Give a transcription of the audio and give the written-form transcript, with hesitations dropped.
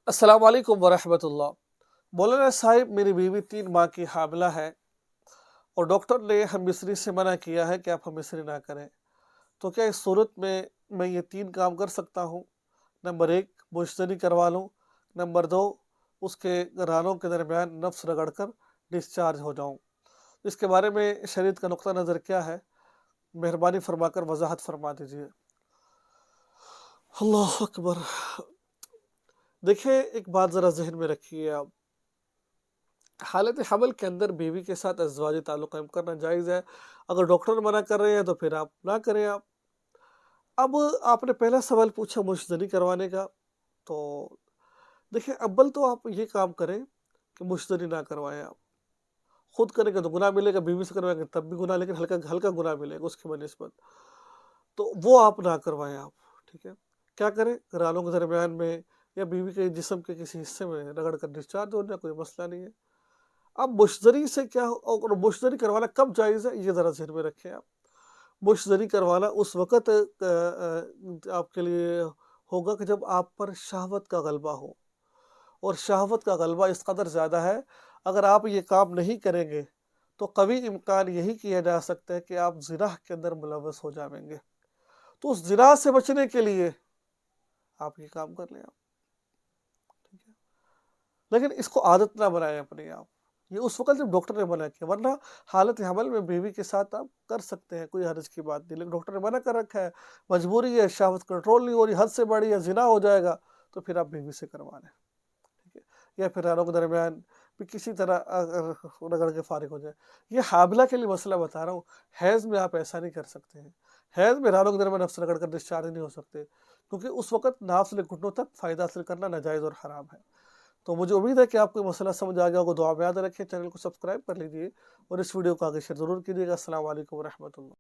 अस्सलाम वालेकुम वरहमतुल्लाह। मौलाना साहिब, मेरी बीवी 3 माह की हामिला है और डॉक्टर ने हम मिस्री से मना किया है कि आप हम मिस्री ना करें। तो क्या इस सूरत में मैं ये 3 काम कर सकता हूँ? नंबर 1, मुश्तरी करवा लूँ। नंबर 2, उसके रानों के दरमियान नफ्स रगड़ कर डिस्चार्ज हो जाऊँ। इसके बारे में शरीयत का नुक्ता नज़र क्या है? मेहरबानी फरमाकर वज़ाहत फरमा दीजिए। अल्लाह अकबर। देखिए, एक बात ज़रा ज़हन में रखिए आप। हालत हमल के अंदर बीवी के साथ अज़वाजी ताल्लुक़ कायम करना जायज़ है। अगर डॉक्टर मना कर रहे हैं तो फिर आप ना करें आप। अब आपने पहला सवाल पूछा मुश्तरी करवाने का, तो देखिए, अव्वल तो आप ये काम करें कि मुश्तरी ना करवाएँ आप। खुद करेंगे तो गुनाह मिलेगा, बीवी से करवाएँगे तब भी गुनाह, लेकिन हल्का हल्का गुनाह मिलेगा उसकी बनिस्बत। तो वो आप ना करवाएँ आप, ठीक है? क्या करें? रानों के दरमियान में या बीवी के जिस्म के किसी हिस्से में रगड़ कर डिस्चार्ज हो जाए, कोई मसला नहीं है। अब मुश्तरी से क्या और मुश्तरी करवाना कब जायज़ है, ये ज़रा ज़हन में रखें आप। मुश्तरी करवाना उस वक़्त आपके लिए होगा कि जब आप पर शहवत का गलबा हो, और शहवत का गलबा इस कदर ज़्यादा है, अगर आप ये काम नहीं करेंगे, तो कवी इम्कान यही किया जा सकता है कि आप ज़िना के अंदर मुलव्वस हो जाएँगे। तो उस ज़िना से बचने के लिए आप ये काम कर लें आप, ठीक है? लेकिन इसको आदत ना बनाएँ अपनी आप। ये उस वक़्त जब डॉक्टर ने मना किया, वरना हालत हमल में बीवी के साथ आप कर सकते हैं, कोई हर्ज की बात नहीं। लेकिन डॉक्टर ने मना कर रखा है, मजबूरी है, शहवत कंट्रोल नहीं हो रही, हद से बढ़ी है, ज़िना हो जाएगा, तो फिर आप बीवी से करवा लें, ठीक है? या फिर रानों के दरमियान भी किसी तरह रगड़ के फ़ारिग हो जाए। ये हामिला के लिए मसला बता रहा हूँ, हैज़ में आप ऐसा नहीं कर सकते हैं। हैज़ में रानों के दरमियान नफ़्स रगड़ कर डिस्चार्ज नहीं हो सकते, क्योंकि उस वक़्त नाफ़ से घुटनों तक फ़ायदा हासिल करना नाजायज़ और हराम है। तो मुझे उम्मीद है कि आपको ये मसला समझ आ गया होगा। दुआ में याद रखें, चैनल को सब्सक्राइब कर लीजिए और इस वीडियो को आगे शेयर ज़रूर कीजिएगा। अस्सलाम वालेकुम व रहमतुल्लाह।